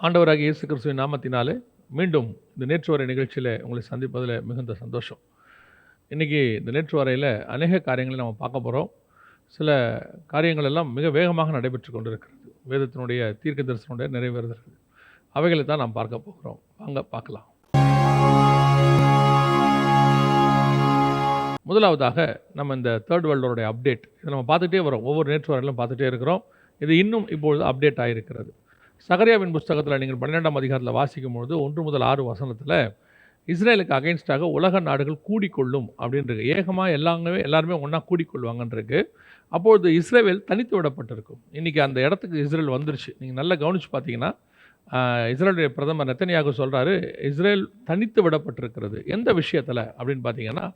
ஆண்டவராகிய இயேசு கிறிஸ்துவின் நாமத்தினாலே மீண்டும் இந்த நேற்று வரை நிகழ்ச்சியில் உங்களை சந்திப்பதில் மிகுந்த சந்தோஷம். இன்றைக்கி இந்த நேற்று வரையில் அநேக காரியங்களை நம்ம பார்க்க போகிறோம். சில காரியங்கள் எல்லாம் மிக வேகமாக நடைபெற்று கொண்டிருக்கிறது. வேதத்தினுடைய தீர்க்க தரிசனுடைய நிறைவேறுதல்கள் அவைகளை தான் நாம் பார்க்க போகிறோம். வாங்க பார்க்கலாம். முதலாவதாக நம்ம இந்த தேர்ட் வேர்ல்டோடைய அப்டேட் இதை நம்ம பார்த்துட்டே வரோம். ஒவ்வொரு நேற்று வரையிலும் பார்த்துட்டே இருக்கிறோம். இது இன்னும் இப்பொழுது அப்டேட் ஆகியிருக்கிறது. சகரியாவின் புஸ்தகத்தில் நீங்கள் 12ஆம் அதிகாரத்தில் வாசிக்கும் பொழுது 1 முதல் 6 வசனத்தில் இஸ்ரேலுக்கு அகைன்ஸ்டாக உலக நாடுகள் கூடிக்கொள்ளும் அப்படின்றது. ஏகமாக எல்லாருமே ஒன்றா கூடிக்கொள்வாங்கன்றிருக்கு. அப்பொழுது இஸ்ரேல் தனித்து விடப்பட்டிருக்கும். இன்றைக்கி அந்த இடத்துக்கு இஸ்ரேல் வந்துருச்சு. நீங்கள் நல்லா கவனித்து பார்த்தீங்கன்னா இஸ்ரேலுடைய பிரதமர் நெத்தனியாகு சொல்கிறாரு, இஸ்ரேல் தனித்து விடப்பட்டிருக்கிறது. எந்த விஷயத்தில் அப்படின்னு பார்த்தீங்கன்னா,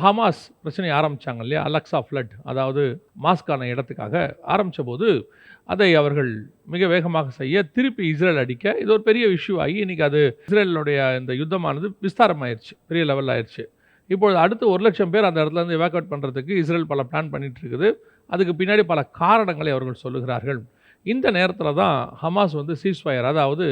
ஹமாஸ் பிரச்சனையை ஆரம்பித்தாங்க இல்லையா, அலெக்சா ஃப்ளட், அதாவது மாஸ்கான இடத்துக்காக ஆரம்பித்த போது அதை அவர்கள் மிக வேகமாக செய்ய திருப்பி இஸ்ரேல் அடிக்க இது ஒரு பெரிய இஷ்யூ ஆகி இன்றைக்கி அது இஸ்ரேலுடைய இந்த யுத்தமானது விஸ்தாரமாயிருச்சு, பெரிய லெவலில் ஆயிடுச்சு. இப்பொழுது அடுத்து 1,00,000 பேர் அந்த இடத்துலேருந்து எவாக்குவேட் பண்ணுறதுக்கு இஸ்ரேல் பல பிளான் பண்ணிகிட்டு இருக்குது. அதுக்கு பின்னாடி பல காரணங்களை அவர்கள் சொல்லுகிறார்கள். இந்த நேரத்தில் தான் ஹமாஸ் சீஸ்ஃபயர், அதாவது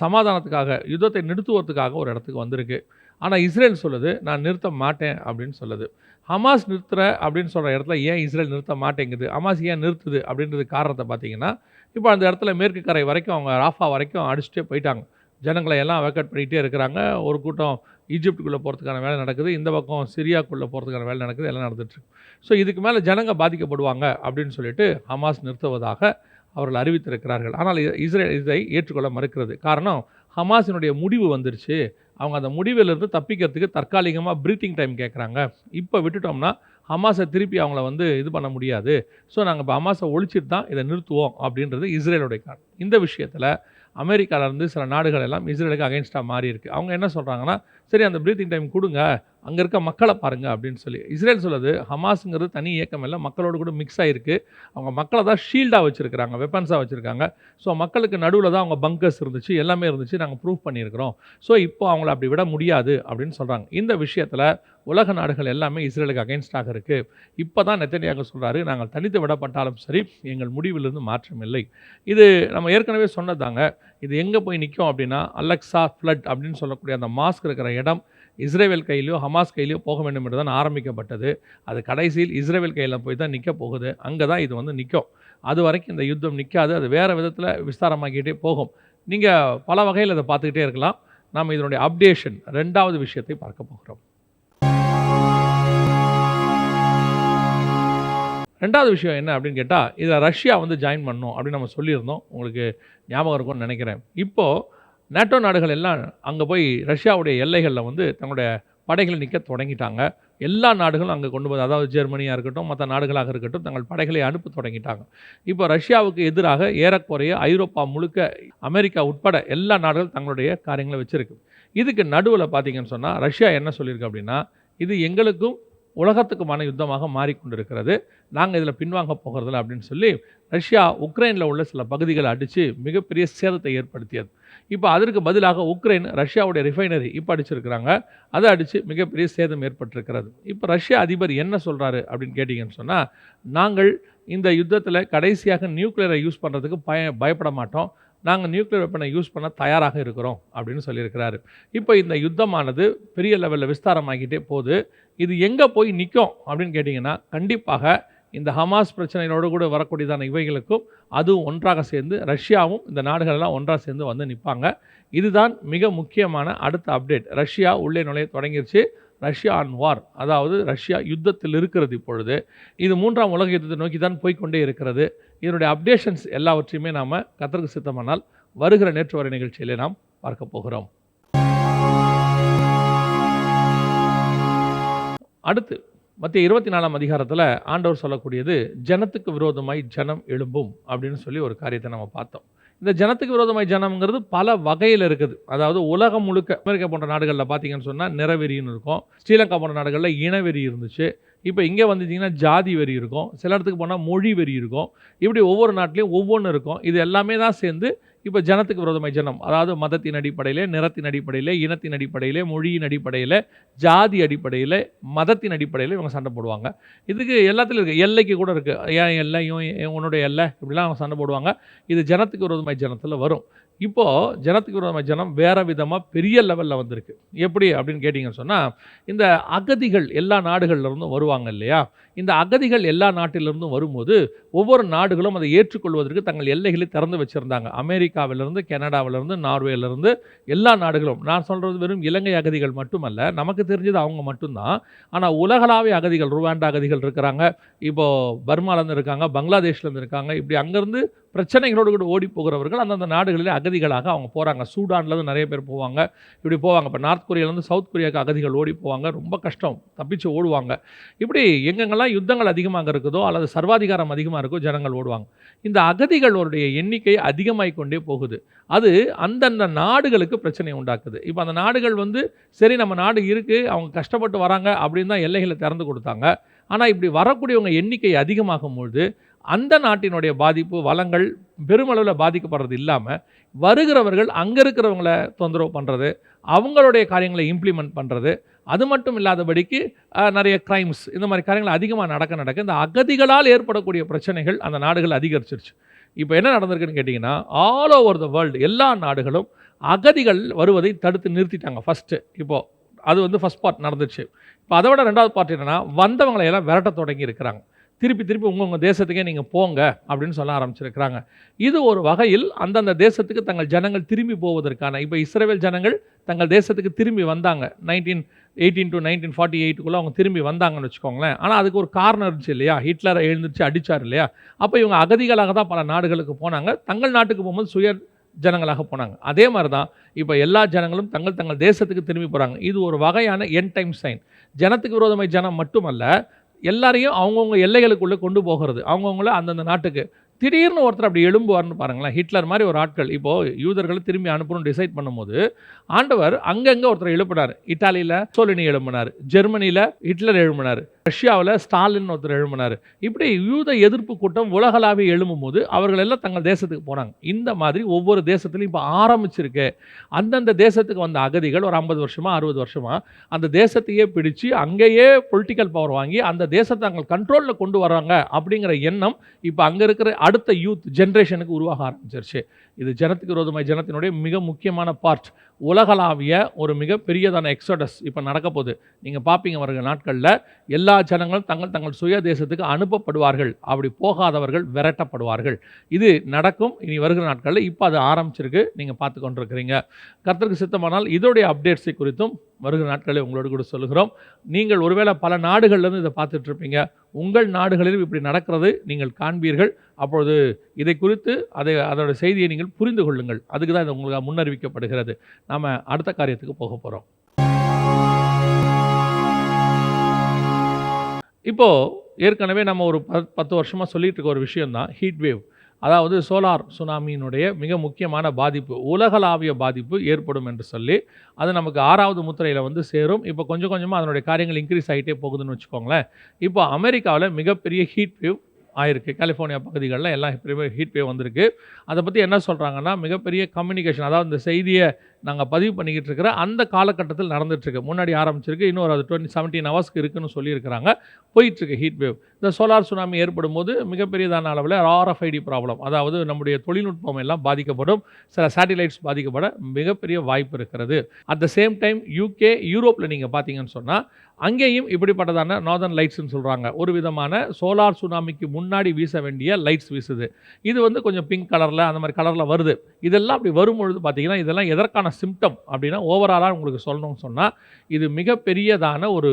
சமாதானத்துக்காக யுத்தத்தை நிறுத்துவதற்காக ஒரு இடத்துக்கு வந்திருக்கு. ஆனால் இஸ்ரேல் சொல்லுது நான் நிறுத்த மாட்டேன் அப்படின்னு சொல்லுது. ஹமாஸ் நிறுத்துற அப்படின்னு சொல்கிற இடத்துல ஏன் இஸ்ரேல் நிறுத்த மாட்டேங்குது, ஹமாஸ் ஏன் நிறுத்துது அப்படின்றது காரணத்தை பார்த்தீங்கன்னா, இப்போ அந்த இடத்துல மேற்கு கரை வரைக்கும் அவங்க ராஃபா வரைக்கும் அடிச்சுட்டே போயிட்டாங்க. ஜனங்களை எல்லாம் எவாக்குவேட் பண்ணிகிட்டே இருக்கிறாங்க. ஒரு கூட்டம் ஈஜிப்டுக்குள்ளே போகிறதுக்கான வேலை நடக்குது, இந்த பக்கம் சிரியாக்குள்ளே போகிறதுக்கான வேலை நடக்குது, எல்லாம் நடந்துட்டுருக்கு. ஸோ இதுக்கு மேலே ஜனங்க பாதிக்கப்படுவாங்க அப்படின்னு சொல்லிட்டு ஹமாஸ் நிறுத்துவதாக அவர்கள் அறிவித்திருக்கிறார்கள். ஆனால் இஸ்ரேல் இதை ஏற்றுக்கொள்ள மறுக்கிறது. காரணம், ஹமாஸினுடைய முடிவு வந்துருச்சு. அவங்க அந்த முடிவிலிருந்து தப்பிக்கிறதுக்கு தற்காலிகமாக ப்ரீத்திங் டைம் கேட்குறாங்க. இப்போ விட்டுட்டோம்னா ஹமாஸை திருப்பி அவங்கள இது பண்ண முடியாது. ஸோ நாங்கள் இப்போ ஹமாஸை ஒழிச்சிட்டு தான் இதை நிறுத்துவோம் அப்படின்றது இஸ்ரேலுடைய காரணம். இந்த விஷயத்தில் அமெரிக்காவிலேருந்து சில நாடுகள் எல்லாம் இஸ்ரேலுக்கு அகைன்ஸ்டாக மாறி இருக்குது. அவங்க என்ன சொல்கிறாங்கன்னா, சரி அந்த ப்ரீத்திங் டைம் கொடுங்க, அங்கே இருக்க மக்களை பாருங்கள் அப்படின்னு சொல்லி. இஸ்ரேல் சொல்லுது, ஹமாஸுங்கிறது தனி இயக்கம் இல்லை, மக்களோடு கூட மிக்ஸ் ஆகிருக்கு. அவங்க மக்களை தான் ஷீல்டாக வச்சுருக்கிறாங்க, வெப்பன்ஸாக வச்சுருக்காங்க. ஸோ மக்களுக்கு நடுவில் தான் அவங்க பங்கர்ஸ் இருந்துச்சு, எல்லாமே இருந்துச்சு, நாங்கள் ப்ரூவ் பண்ணியிருக்கிறோம். ஸோ இப்போ அவங்கள அப்படி விட முடியாது அப்படின்னு சொல்கிறாங்க. இந்த விஷயத்தில் உலக நாடுகள் எல்லாமே இஸ்ரேலுக்கு அகைன்ஸ்டாக இருக்குது. இப்போ தான் நெத்தனியாக சொல்கிறாரு, நாங்கள் தனித்து விடப்பட்டாலும் சரி எங்கள் முடிவிலிருந்து மாற்றம் இல்லை. இது நம்ம ஏற்கனவே சொன்னதாங்க. இது எங்கே போய் நிற்கும் அப்படின்னா, அலெக்சா ஃப்ளட் அப்படின்னு சொல்லக்கூடிய அந்த மாஸ்க் இருக்கிற இடம் இஸ்ரேல் கையிலையோ ஹமாஸ் கையிலையோ போக வேண்டும் என்று தான் ஆரம்பிக்கப்பட்டது. அது கடைசியில் இஸ்ரேல் கையில் போய் தான் நிற்க போகுது. அங்கே தான் இது நிற்கும். அது வரைக்கும் இந்த யுத்தம் நிற்காது. அது வேறு விதத்தில் விஸ்தாரமாக்கிட்டே போகும். நீங்கள் பல வகையில் அதை பார்த்துக்கிட்டே இருக்கலாம். நாம் இதனுடைய அப்டேஷன் 2வது விஷயத்தை பார்க்க போகிறோம். 2வது விஷயம் என்ன அப்படின்னு கேட்டால், இதில் ரஷ்யா ஜாயின் பண்ணணும் அப்படின்னு நம்ம சொல்லியிருந்தோம். உங்களுக்கு ஞாபகம் இருக்கும்னு நினைக்கிறேன். இப்போது நேட்டோ நாடுகள் எல்லாம் அங்கே போய் ரஷ்யாவுடைய எல்லைகளில் தங்களுடைய படைகளை நிற்க தொடங்கிட்டாங்க. எல்லா நாடுகளும் அங்கே கொண்டு போது, அதாவது ஜெர்மனியாக இருக்கட்டும், மற்ற நாடுகளாக இருக்கட்டும், தங்கள் படைகளை அனுப்ப தொடங்கிட்டாங்க. இப்போ ரஷ்யாவுக்கு எதிராக ஏறக்குறைய ஐரோப்பா முழுக்க, அமெரிக்கா உட்பட எல்லா நாடுகளும் தங்களுடைய காரியங்களை வச்சுருக்கு. இதுக்கு நடுவில் பார்த்தீங்கன்னு சொன்னால் ரஷ்யா என்ன சொல்லியிருக்கு அப்படின்னா, இது எங்களுக்கும் உலகத்துக்குமான யுத்தமாக மாறிக்கொண்டிருக்கிறது, நாங்கள் இதில் பின்வாங்க போகிறதில்ல அப்படின்னு சொல்லி ரஷ்யா உக்ரைனில் உள்ள சில பகுதிகளை அடித்து மிகப்பெரிய சேதத்தை ஏற்படுத்தியது. இப்போ அதற்கு பதிலாக உக்ரைன் ரஷ்யாவுடைய ரிஃபைனரி இப்போ அடிச்சிருக்கிறாங்க. அதை அடித்து மிகப்பெரிய சேதம் ஏற்பட்டிருக்கிறது. இப்போ ரஷ்யா அதிபர் என்ன சொல்கிறாரு அப்படின்னு கேட்டிங்கன்னு சொன்னால், நாங்கள் இந்த யுத்தத்தில் கடைசியாக நியூக்ளியரை யூஸ் பண்ணுறதுக்கு பயப்பட மாட்டோம், நாங்கள் நியூக்ளியர் வெப்பனை யூஸ் பண்ண தயாராக இருக்கிறோம் அப்படின்னு சொல்லியிருக்கிறாரு. இப்போ இந்த யுத்தமானது பெரிய லெவலில் விஸ்தாரமாகிட்டே போகுது. இது எங்கே போய் நிற்கும் அப்படின்னு கேட்டிங்கன்னா, கண்டிப்பாக இந்த ஹமாஸ் பிரச்சனையோடு கூட வரக்கூடியதான இவைகளுக்கும் அதுவும் ஒன்றாக சேர்ந்து ரஷ்யாவும் இந்த நாடுகளெல்லாம் ஒன்றாக சேர்ந்து நிற்பாங்க. இதுதான் மிக முக்கியமான அடுத்த அப்டேட். ரஷ்யா உள்ளே நுழைய தொடங்கிருச்சு. ரஷ்யா ஆன் வார், அதாவது ரஷ்யா யுத்தத்தில் இருக்கிறது. இப்பொழுது இது 3ஆம் உலக யுத்தத்தை நோக்கி தான் போய்கொண்டே இருக்கிறது. இதனுடைய அப்டேஷன்ஸ் எல்லாவற்றையுமே நாம் கர்த்தருக்கு சித்தமானால் வருகிற நேற்று வரை நிகழ்ச்சியிலே நாம் பார்க்க போகிறோம். அடுத்து மத்திய 24ஆம் அதிகாரத்தில் ஆண்டவர் சொல்லக்கூடியது, ஜனத்துக்கு விரோதமாய் ஜனம் எழும்பும் அப்படின்னு சொல்லி ஒரு காரியத்தை நம்ம பார்த்தோம். இந்த ஜனத்துக்கு விரோதமாய் ஜனம்ங்கிறது பல வகையில் இருக்குது. அதாவது உலகம் முழுக்க, அமெரிக்கா போன்ற நாடுகளில் பார்த்தீங்கன்னு சொன்னால் நிறவெறின்னு இருக்கும். ஸ்ரீலங்கா போன்ற நாடுகளில் இனவெறி இருந்துச்சு. இப்போ இங்கே வந்துட்டிங்கன்னா ஜாதி வெறி இருக்கும். சில இடத்துக்கு போனால் மொழி வெறி இருக்கும். இப்படி ஒவ்வொரு நாட்டிலையும் ஒவ்வொன்று இருக்கும். இது எல்லாமே தான் சேர்ந்து இப்போ ஜனத்துக்கு விரோதமாய் ஜனம், அதாவது மதத்தின் அடிப்படையில், நிறத்தின் அடிப்படையில், இனத்தின் அடிப்படையில், மொழியின் அடிப்படையில், ஜாதி அடிப்படையில், மதத்தின் அடிப்படையில் இவங்க சண்டை போடுவாங்க. இதுக்கு எல்லாத்துலையும் இருக்குது. எல்லைக்கு கூட இருக்குது. ஏன் எல்லையும் உன்னுடைய எல்லை இப்படிலாம் அவங்க சண்டை போடுவாங்க. இது ஜனத்துக்கு விரோதமாய் ஜனத்தில் வரும். இப்போது ஜனத்துக்கு விரோதமாக ஜனம் வேறு விதமாக பெரிய லெவலில் வந்திருக்கு. எப்படி அப்படின்னு கேட்டிங்கன்னு சொன்னால், இந்த அகதிகள் எல்லா நாடுகள்லேருந்தும் வருவாங்க இல்லையா? இந்த அகதிகள் எல்லா நாட்டிலிருந்தும் வரும்போது ஒவ்வொரு நாடுகளும் அதை ஏற்றுக்கொள்வதற்கு தங்கள் எல்லைகளை திறந்து வச்சுருந்தாங்க. அமெரிக்காவிலிருந்து, கனடாவிலிருந்து, நார்வேலிருந்து எல்லா நாடுகளும். நான் சொல்கிறது வெறும் இலங்கை அகதிகள் மட்டுமல்ல, நமக்கு தெரிஞ்சது அவங்க மட்டும்தான். ஆனால் உலகளாவிய அகதிகள், ருவாண்டா அகதிகள் இருக்கிறாங்க, இப்போது பர்மாலேருந்து இருக்காங்க, பங்களாதேஷ்லேருந்து இருக்காங்க. இப்படி அங்கேருந்து பிரச்சனைகளோடு கூட ஓடி போகிறவர்கள் அந்தந்த நாடுகளில் அகதிகளாக அவங்க போகிறாங்க. சூடான்லேருந்து நிறைய பேர் போவாங்க, இப்படி போவாங்க. இப்போ நார்த் கொரியாவிலேருந்து சவுத் கொரியாவுக்கு அகதிகள் ஓடி போவாங்க, ரொம்ப கஷ்டம், தப்பிச்சு ஓடுவாங்க. இப்படி எங்கெங்கெல்லாம் யுத்தங்கள் அதிகமாக இருக்குதோ அல்லது சர்வாதிகாரம் அதிகமாக இருக்கோ ஜனங்கள் ஓடுவாங்க. இந்த அகதிகளுடைய எண்ணிக்கை அதிகமாகிக் கொண்டே போகுது. அது அந்தந்த நாடுகளுக்கு பிரச்சனை உண்டாக்குது. இப்போ அந்த நாடுகள் சரி நம்ம நாடு இருக்குது, அவங்க கஷ்டப்பட்டு வராங்க அப்படின்னு தான் எல்லைகளை திறந்து கொடுத்தாங்க. ஆனால் இப்படி வரக்கூடியவங்க எண்ணிக்கை அதிகமாகும்பொழுது அந்த நாட்டினுடைய பாதிப்பு, வளங்கள் பெருமளவில் பாதிக்கப்படுறது இல்லாமல் வருகிறவர்கள் அங்கே இருக்கிறவங்கள தொந்தரவு பண்ணுறது, அவங்களுடைய காரியங்களை இம்ப்ளிமெண்ட் பண்ணுறது, அது மட்டும் இல்லாதபடிக்கு நிறைய கிரைம்ஸ், இந்த மாதிரி காரியங்கள் அதிகமாக நடக்க இந்த அகதிகளால் ஏற்படக்கூடிய பிரச்சனைகள் அந்த நாடுகள் அதிகரிச்சிருச்சு. இப்போ என்ன நடந்திருக்குன்னு கேட்டிங்கன்னா, ஆல் ஓவர் த வேர்ல்டு எல்லா நாடுகளும் அகதிகள் வருவதை தடுத்து நிறுத்திட்டாங்க. ஃபஸ்ட்டு இப்போது அது ஃபஸ்ட் பார்ட் நடந்துச்சு. இப்போ அதை விட ரெண்டாவது பார்ட் என்னென்னா, வந்தவங்களை எல்லாம் விரட்ட தொடங்கி இருக்கிறாங்க. திருப்பி உங்கள் தேசத்துக்கே நீங்கள் போங்க அப்படின்னு சொல்ல ஆரம்பிச்சிருக்கிறாங்க. இது ஒரு வகையில் அந்தந்த தேசத்துக்கு தங்கள் ஜனங்கள் திரும்பி போவதற்கான, இப்போ இஸ்ரேல் ஜனங்கள் தங்கள் தேசத்துக்கு திரும்பி வந்தாங்க 1918 to 1948 அவங்க திரும்பி வந்தாங்கன்னு வச்சுக்கோங்களேன். ஆனால் அதுக்கு ஒரு காரணம் இருந்துச்சு இல்லையா? ஹிட்லரை எழுந்திரிச்சு அடித்தார் இல்லையா? அப்போ இவங்க அகதிகளாக தான் பல நாடுகளுக்கு போனாங்க, தங்கள் நாட்டுக்கு போகும்போது சுய ஜனங்களாக போனாங்க. அதே மாதிரி தான் இப்போ எல்லா ஜனங்களும் தங்கள் தேசத்துக்கு திரும்பி போகிறாங்க. இது ஒரு வகையான எண்ட் டைம் சைன். ஜனத்துக்கு விரோதமாய் ஜனம் மட்டுமல்ல, எல்லாரையும் அவங்கவுங்க எல்லைகளுக்குள்ளே கொண்டு போகிறது, அவங்கவுங்கள அந்தந்த நாட்டுக்கு. திடீர்னு ஒருத்தர் அப்படி எழும்புவார்னு பாருங்களேன். ஹிட்லர் மாதிரி ஒரு ஆட்கள் இப்போது யூதர்களை திரும்பி அனுப்பணும்னு டிசைட் பண்ணும்போது ஆண்டவர் அங்கங்கே ஒருத்தர் எழுப்பினார். இட்டாலியில் சோலினி எழுப்பினார், ஜெர்மனியில் ஹிட்லர் எழுப்பினார், ரஷ்யாவில் ஸ்டாலின் ஒருத்தர் எழுப்பினார். இப்படி யூத எதிர்ப்பு கூட்டம் உலகளாவே எழும்பும் போது அவர்கள் எல்லாம் தங்கள் தேசத்துக்கு போனாங்க. இந்த மாதிரி ஒவ்வொரு தேசத்துலையும் இப்போ ஆரம்பிச்சிருக்கு. அந்தந்த தேசத்துக்கு வந்த அகதிகள் ஒரு 50 வருஷமாக 60 வருஷமாக அந்த தேசத்தையே பிடிச்சு அங்கேயே பொலிட்டிக்கல் பவர் வாங்கி அந்த தேசத்தை அங்கே கண்ட்ரோலில் கொண்டு வராங்க அப்படிங்கிற எண்ணம் இப்போ அங்கே இருக்கிற அடுத்த யூத் ஜென்ரேஷனுக்கு உருவாக ஆரம்பிச்சிருச்சு. இது ஜனத்துக்கு விரோதமாய் ஜனத்தினுடைய மிக முக்கியமான பார்ட். உலகளாவிய ஒரு மிக பெரியதான எக்ஸோடஸ் இப்போ நடக்க போகுது. நீங்கள் பார்ப்பீங்க வருகிற நாட்களில் எல்லா ஜனங்களும் தங்கள் சுய தேசத்துக்கு அனுப்பப்படுவார்கள், அப்படி போகாதவர்கள் விரட்டப்படுவார்கள். இது நடக்கும் இனி வருகிற நாட்களில். இப்போ அது ஆரம்பிச்சிருக்கு, நீங்கள் பார்த்து கொண்டிருக்கிறீங்க. கர்த்தருக்கு சித்தமானால் இதோடைய அப்டேட்ஸை குறித்தும் வருகிற நாட்களில் உங்களோடு கூட சொல்லுகிறோம். நீங்கள் ஒருவேளை பல நாடுகள்லேருந்து இதை பார்த்துட்ருப்பீங்க. உங்கள் நாடுகளிலும் இப்படி நடக்கிறது நீங்கள் காண்பீர்கள். அப்பொழுது இதை குறித்து அதோட செய்தியை நீங்கள் புரிந்து கொள்ளுங்கள். அதுக்கு தான் இது உங்களுக்கு முன்னறிவிக்கப்படுகிறது. நாம் அடுத்த காரியத்துக்கு போக போகிறோம். இப்போது ஏற்கனவே நம்ம ஒரு 10 வருஷமாக சொல்லிட்டு இருக்க ஒரு விஷயந்தான் ஹீட் வேவ். அதாவது சோலார் சுனாமியினுடைய மிக முக்கியமான பாதிப்பு, உலகளாவிய பாதிப்பு ஏற்படும் என்று சொல்லி அது நமக்கு 6வது முத்திரையில் சேரும். இப்போ கொஞ்சம் கொஞ்சமாக அதனுடைய காரியங்கள் இன்க்ரீஸ் ஆகிட்டே போகுதுன்னு வச்சுக்கோங்களேன். இப்போ அமெரிக்காவில் மிகப்பெரிய ஹீட் வேவ் ஆயிருக்கு. கலிஃபோர்னியா பகுதிகளில் எல்லாம் ஹீட் வேவ் வந்திருக்கு. அதை பற்றி என்ன சொல்கிறாங்கன்னா, மிகப்பெரிய கம்யூனிகேஷன், அதாவது இந்த செய்தியை நாங்கள் பதிவு பண்ணிக்கிட்டு இருக்கிற அந்த காலகட்டத்தில் நடந்துகிட்ருக்கு. முன்னாடி ஆரம்பிச்சிருக்கு, இன்னொரு அது 17 ஹவர்ஸ்க்கு இருக்குதுன்னு சொல்லியிருக்கிறாங்க. போயிட்டுருக்கு ஹீட் வேவ். இந்த சோலார் சுனாமி ஏற்படும் போது மிகப்பெரியதான அளவில் RFID ப்ராப்ளம், அதாவது நம்முடைய தொழில்நுட்பம் எல்லாம் பாதிக்கப்படும், சில சேட்டிலைட்ஸ் பாதிக்கப்பட மிகப்பெரிய வாய்ப்பு இருக்கிறது. At the same time UK, யூரோப்பில் நீங்கள் பார்த்தீங்கன்னு சொன்னால் அங்கேயும் இப்படிப்பட்டதான நார்தர்ன் லைட்ஸ்ன்னு சொல்கிறாங்க. ஒரு விதமான சோலார் சுனாமிக்கு முன்னாடி வீச வேண்டிய லைட்ஸ் வீசுது. இது கொஞ்சம் பிங்க் கலரில் அந்த மாதிரி கலரில் வருது. இதெல்லாம் அப்படி வரும்பொழுது பார்த்தீங்கன்னா இதெல்லாம் எதற்கான சிம்டம் அப்படின்னா, ஓவராலாக உங்களுக்கு சொல்லணும்னு சொன்னால் இது மிகப்பெரியதான ஒரு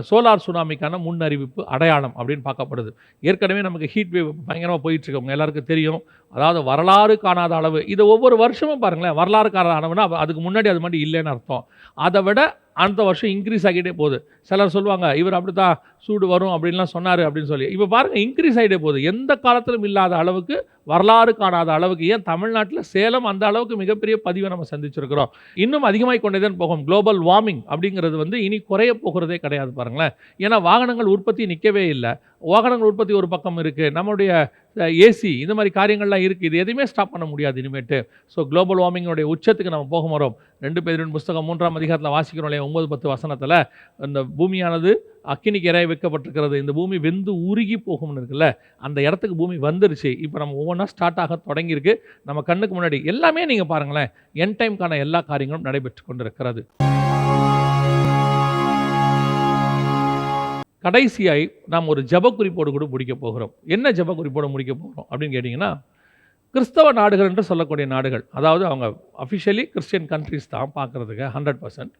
சோலார் சுனாமிக்கான முன்னறிவிப்பு அடையாளம் அப்படின்னு பார்க்கப்படுது. ஏற்கனவே நமக்கு ஹீட் வேவ் பயங்கரமாக போயிட்டுருக்கு, அவங்க எல்லாருக்கும் தெரியும். அதாவது வரலாறு காணாத அளவு, இதை ஒவ்வொரு வருஷமும் பாருங்களேன், வரலாறு காணாத அளவுனா அதுக்கு முன்னாடி அது மாதிரி இல்லைன்னு அர்த்தம். அதை விட அடுத்த வருஷம் இன்க்ரீஸ் ஆகிட்டே போகுது. சிலர் சொல்லுவாங்க இவர் அப்படி தான் சூடு வரும் அப்படின்லாம் சொன்னார் அப்படின்னு சொல்லி. இப்போ பாருங்கள் இன்க்ரீஸ் ஆகிட்டே போகுது. எந்த காலத்திலும் இல்லாத அளவுக்கு, வரலாறு காணாத அளவுக்கு. ஏன் தமிழ்நாட்டில் சேலம் அந்த அளவுக்கு மிகப்பெரிய பதிவை நம்ம சந்திச்சிருக்கிறோம். இன்னும் அதிகமாகிக் கொண்டே தான் போகும். குளோபல் வார்மிங் அப்படிங்கிறது இனி குறைய போகிறதே கிடையாது பாருங்களேன். ஏன்னா வாகனங்கள் உற்பத்தி நிற்கவே இல்லை. வாகனங்கள் உற்பத்தி ஒரு பக்கம் இருக்குது, நம்மளுடைய ஏசி இந்த மாதிரி காரியங்கள்லாம் இருக்குது. இது எதுவுமே ஸ்டாப் பண்ண முடியாது இனிமேட்டு. ஸோ குளோபல் வார்மிங்கோடைய உச்சத்துக்கு நம்ம போக போகிறோம். 2 பேரின் புஸ்தகம் 3ஆம் அதிகாரத்தில் வாசிக்கிறோம் இல்லையா, 9-10 வசனத்தில் இந்த பூமியானது அக்கினிக்கு இரைய வைக்கப்பட்டிருக்கிறது, இந்த பூமி வெந்து உருகி போகும்னு இருக்குல்ல, அந்த இடத்துக்கு பூமி வந்துருச்சு. இப்போ நம்ம ஒவ்வொன்றா ஒவ்வொன்றா ஸ்டார்ட் ஆக தொடங்கியிருக்கு. நம்ம கண்ணுக்கு முன்னாடி எல்லாமே நீங்கள் பாருங்களேன், எண்ட் டைம்க்கான எல்லா காரியங்களும் நடைபெற்று கொண்டிருக்கிறது. கடைசியாய் நாம் ஒரு ஜெப குறிப்போடு கூட முடிக்க போகிறோம். என்ன ஜெப குறிப்போடு முடிக்க போகிறோம் அப்படின்னு கேட்டிங்கன்னா, கிறிஸ்தவ நாடுகள் என்று சொல்லக்கூடிய நாடுகள், அதாவது அவங்க அஃபிஷியலி கிறிஸ்டியன் கண்ட்ரீஸ் தான் பார்க்குறதுக்கு 100%.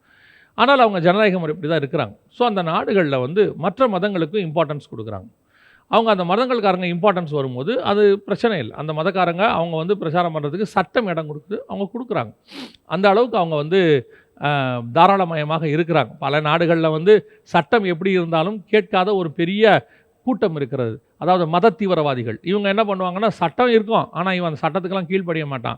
ஆனால் அவங்க ஜனநாயக முறை இப்படி தான் இருக்கிறாங்க. ஸோ அந்த நாடுகளில் வந்து மற்ற மதங்களுக்கும் இம்பார்ட்டன்ஸ் கொடுக்குறாங்க. அவங்க அந்த மதங்களுக்காரங்க இம்பார்ட்டன்ஸ் வரும்போது அது பிரச்சனை இல்லை. அந்த மதக்காரங்க அவங்க வந்து பிரச்சாரம் பண்ணுறதுக்கு சட்டம் இடம் கொடுக்குது, அவங்க கொடுக்குறாங்க. அந்த அளவுக்கு அவங்க வந்து தாராளமயமாக இருக்கிறாங்க. பல நாடுகளில் வந்து சட்டம் எப்படி இருந்தாலும் கேட்காத ஒரு பெரிய கூட்டம் இருக்கிறது. அதாவது மத தீவிரவாதிகள் இவங்க என்ன பண்ணுவாங்கன்னா, சட்டம் இருக்கும், ஆனால் இவன் அந்த சட்டத்துக்கெல்லாம் கீழ்ப்படிய மாட்டான்.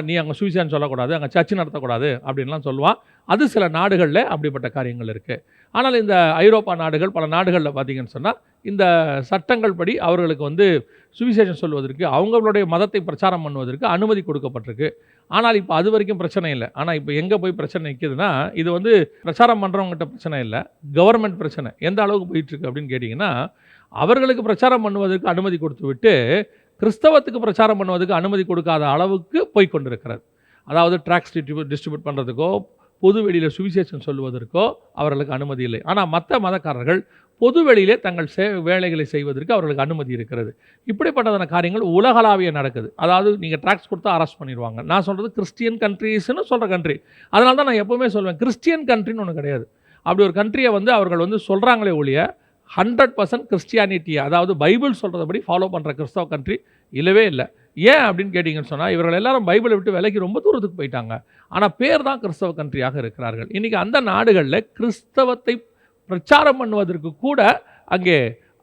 நீ அங்கே சுவிசேஷம் சொல்லக்கூடாது, அங்கே சர்ச்சு நடத்தக்கூடாது அப்படின்லாம் சொல்லுவான். அது சில நாடுகளில் அப்படிப்பட்ட காரியங்கள் இருக்குது. ஆனால் இந்த ஐரோப்பா நாடுகள், பல நாடுகளில் பார்த்தீங்கன்னு சொன்னால், இந்த சட்டங்கள் படி அவர்களுக்கு வந்து சுவிசேஷம் சொல்வதற்கு, அவங்களுடைய மதத்தை பிரச்சாரம் பண்ணுவதற்கு அனுமதி கொடுக்கப்பட்டிருக்கு. ஆனால் இப்போ அது வரைக்கும் பிரச்சனை இல்லை. ஆனால் இப்போ எங்கே போய் பிரச்சனை நிற்கிதுன்னா, இது வந்து பிரச்சாரம் பண்ணுறவங்ககிட்ட பிரச்சனை இல்லை, கவர்மெண்ட் பிரச்சனை. எந்த அளவுக்கு போயிட்டுருக்கு அப்படின்னு கேட்டிங்கன்னா, அவர்களுக்கு பிரச்சாரம் பண்ணுவதற்கு அனுமதி கொடுத்து விட்டு கிறிஸ்தவத்துக்கு பிரச்சாரம் பண்ணுவதற்கு அனுமதி கொடுக்காத அளவுக்கு போய் கொண்டிருக்கிறது. அதாவது ட்ராக்ஸ் டிஸ்ட்ரிபியூட் பண்ணுறதுக்கோ, பொது வெளியில் சுவிசேஷம் சொல்லுவதற்கோ அவர்களுக்கு அனுமதி இல்லை. ஆனால் மற்ற மதக்காரர்கள் பொது வெளியிலே தங்கள் வேலைகளை செய்வதற்கு அவர்களுக்கு அனுமதி இருக்கிறது. இப்படிப்பட்டதான காரியங்கள் உலகளாவிய நடக்குது. அதாவது நீங்கள் ட்ராக்ஸ் கொடுத்தா அரெஸ்ட் பண்ணிடுவாங்க. நான் சொல்கிறது கிறிஸ்டியன் கண்ட்ரீஸ்னு சொல்கிற கண்ட்ரி. அதனால தான் நான் எப்போவுமே சொல்வேன், கிறிஸ்டியன் கண்ட்ரின்னு ஒன்று கிடையாது. அப்படி ஒரு கண்ட்ரியை வந்து அவர்கள் வந்து சொல்கிறாங்களே ஒழிய 100% கிறிஸ்டியானிட்டி, அதாவது பைபிள் சொல்கிறபடி ஃபாலோ பண்ணுற கிறிஸ்தவ கண்ட்ரி இல்லவே இல்லை. ஏன் அப்படின்னு கேட்டிங்கன்னு சொன்னால், இவர்கள் எல்லாரும் பைபிளை விட்டு விலைக்கு ரொம்ப தூரத்துக்கு போயிட்டாங்க. ஆனால் பேர் தான் கிறிஸ்தவ கண்ட்ரியாக இருக்கிறார்கள். இன்றைக்கி அந்த நாடுகளில் கிறிஸ்தவத்தை பிரச்சாரம் பண்ணுவதற்கு கூட அங்கே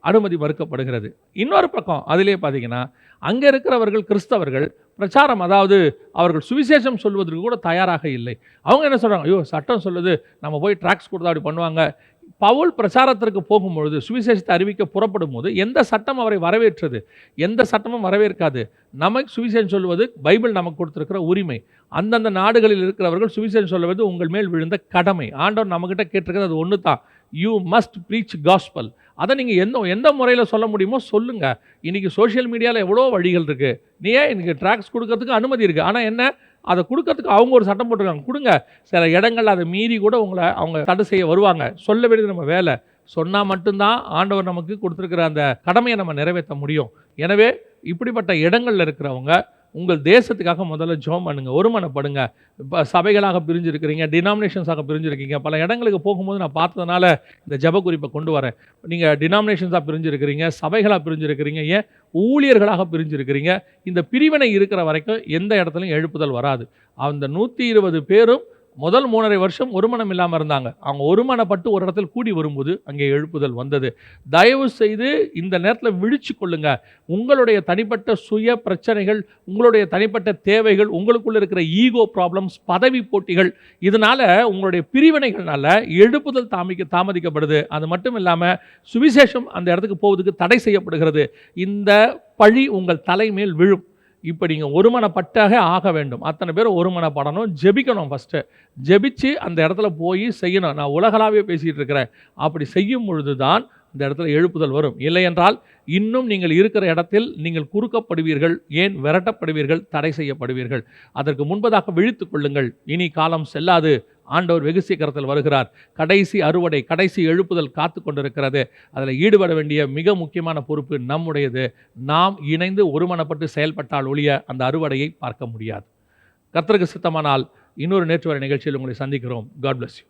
அனுமதி மறுக்கப்படுகிறது. இன்னொரு பக்கம் அதிலே பார்த்தீங்கன்னா, அங்கே இருக்கிறவர்கள் கிறிஸ்தவர்கள் பிரச்சாரம், அதாவது அவர்கள் சுவிசேஷம் சொல்வதற்கு கூட தயாராக இல்லை. அவங்க என்ன சொல்கிறாங்க, ஐயோ சட்டம் சொல்லுது, நம்ம போய் ட்ராக்ஸ் கொடுத்தா அப்படி பண்ணுவாங்க. பவுல் பிரச்சாரத்திற்கு போகும்பொழுது, சுவிசேஷத்தை அறிவிக்க புறப்படும் போது எந்த சட்டம் அவரை வரவேற்றது? எந்த சட்டமும் வரவேற்காது. நமக்கு சுவிசேஷம் சொல்வது பைபிள் நமக்கு கொடுத்திருக்கிற உரிமை. அந்தந்த நாடுகளில் இருக்கிறவர்கள் சுவிசேஷம் சொல்வது உங்கள் மேல் விழுந்த கடமை. ஆண்டவர் நம்மகிட்ட கேட்டிருக்கிறது அது ஒன்று தான், யூ மஸ்ட் ப்ரீச் காஸ்பல். அதை நீங்கள் எந்த முறையில் சொல்ல முடியுமோ சொல்லுங்கள். இன்றைக்கி சோஷியல் மீடியாவில் எவ்வளோ வழிகள் இருக்குது. நீ ஏன் இன்றைக்கி ட்ராக்ஸ் கொடுக்கறதுக்கு அனுமதி இருக்குது, ஆனால் என்ன அதை கொடுக்கறதுக்கு அவங்க ஒரு சட்டம் போட்டிருக்காங்க, கொடுங்க. சில இடங்கள் அதை மீறி கூட உங்களை அவங்க தடை செய்ய வருவாங்க. சொல்ல வேண்டியது நம்ம வேலை. சொன்னால் மட்டும்தான் ஆண்டவர் நமக்கு கொடுத்துருக்கிற அந்த கடமையை நம்ம நிறைவேற்ற முடியும். எனவே இப்படிப்பட்ட இடங்களில் இருக்கிறவங்க உங்கள் தேசத்துக்காக முதல்ல ஜெபம் பண்ணுங்க, ஒருமனப்படுங்க. இப்போ சபைகளாக பிரிஞ்சிருக்கிறீங்க, டினாமினேஷன்ஸாக பிரிஞ்சிருக்கீங்க. பல இடங்களுக்கு போகும்போது நான் பார்த்ததுனால இந்த ஜெப குறிப்பை கொண்டு வரேன். நீங்கள் டினாமினேஷன்ஸாக பிரிஞ்சிருக்கிறீங்க, சபைகளாக பிரிஞ்சிருக்கிறீங்க, ஏன் ஊழியர்களாக பிரிஞ்சிருக்கிறீங்க. இந்த பிரிவினை இருக்கிற வரைக்கும் எந்த இடத்துலையும் எழுப்புதல் வராது. அந்த 120 பேரும் முதல் 3.5 வருஷம் ஒருமனம் இல்லாமல் இருந்தாங்க. அவங்க ஒருமனப்பட்டு ஒரு இடத்தில் கூடி வரும்போது அங்கே எழுப்புதல் வந்தது. தயவு செய்து இந்த நேரத்தில் விழிச்சு கொள்ளுங்க. உங்களுடைய தனிப்பட்ட சுய பிரச்சனைகள், உங்களுடைய தனிப்பட்ட தேவைகள், உங்களுக்குள்ள இருக்கிற ஈகோ ப்ராப்ளம்ஸ், பதவி போட்டிகள், இதனால உங்களுடைய பிரிவினைகள்னால எழுப்புதல் தாமதிக்கப்படுது. அது மட்டும் இல்லாமல் சுவிசேஷம் அந்த இடத்துக்கு போவதுக்கு தடை செய்யப்படுகிறது. இந்த பழி உங்கள் தலைமேல் விழும். இப்போ நீங்கள் ஒருமனப்பட்டாக ஆக வேண்டும். அத்தனை பேர் ஒருமனப்படணும், ஜெபிக்கணும். ஃபஸ்ட்டு ஜெபிச்சு அந்த இடத்துல போய் செய்யணும். நான் உலகளாவே பேசிகிட்டு இருக்கிறேன். அப்படி செய்யும் பொழுது தான் இந்த இடத்துல எழுப்புதல் வரும். இல்லை என்றால் இன்னும் நீங்கள் இருக்கிற இடத்தில் நீங்கள் குறுக்கப்படுவீர்கள், ஏன் விரட்டப்படுவீர்கள், தடை செய்யப்படுவீர்கள். அதற்கு முன்பதாக விழித்து கொள்ளுங்கள். இனி காலம் செல்லாது. ஆண்டவர் வெகு சீக்கிரத்தில் வருகிறார். கடைசி அறுவடை, கடைசி எழுப்புதல் காத்து கொண்டிருக்கிறது. அதில் ஈடுபட வேண்டிய மிக முக்கியமான பொறுப்பு நம்முடையது. நாம் இணைந்து ஒருமனப்பட்டு செயல்பட்டால் ஒழிய அந்த அறுவடையை பார்க்க முடியாது. கர்த்தருக்கு சித்தமானால் இன்னொரு நேற்று வரை நிகழ்ச்சியில் உங்களை சந்திக்கிறோம். God bless you.